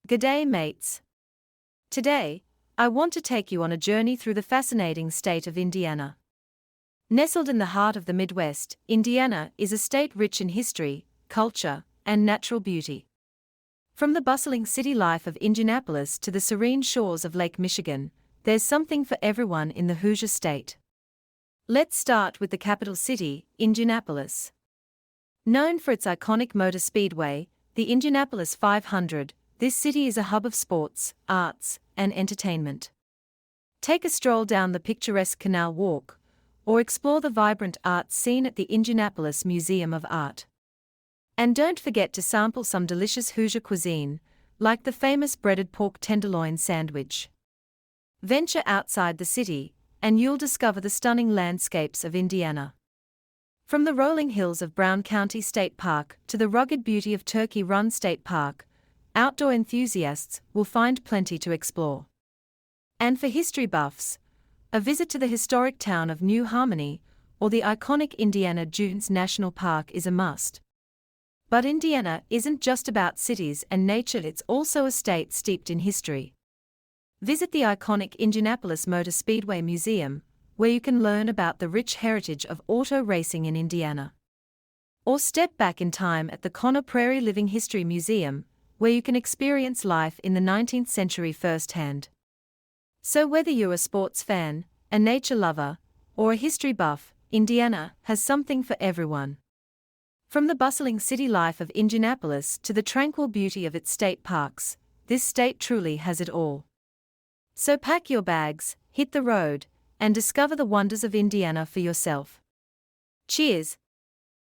G'day, mates. Today, I want to take you on a journey through the fascinating state of Indiana. Nestled in the heart of the Midwest, Indiana is a state rich in history, culture, and natural beauty. From the bustling city life of Indianapolis to the serene shores of Lake Michigan, there's something for everyone in the Hoosier state. Let's start with the capital city, Indianapolis. Known for its iconic motor speedway, the Indianapolis 500, this city is a hub of sports, arts, and entertainment. Take a stroll down the picturesque Canal Walk, or explore the vibrant art scene at the Indianapolis Museum of Art. And don't forget to sample some delicious Hoosier cuisine, like the famous breaded pork tenderloin sandwich. Venture outside the city, and you'll discover the stunning landscapes of Indiana. From the rolling hills of Brown County State Park to the rugged beauty of Turkey Run State Park, outdoor enthusiasts will find plenty to explore. And for history buffs, a visit to the historic town of New Harmony or the iconic Indiana Dunes National Park is a must. But Indiana isn't just about cities and nature, it's also a state steeped in history. Visit the iconic Indianapolis Motor Speedway Museum, where you can learn about the rich heritage of auto racing in Indiana. Or step back in time at the Conner Prairie Living History Museum, where you can experience life in the 19th century firsthand. So whether you're a sports fan, a nature lover, or a history buff, Indiana has something for everyone. From the bustling city life of Indianapolis to the tranquil beauty of its state parks, this state truly has it all. So pack your bags, hit the road, and discover the wonders of Indiana for yourself. Cheers!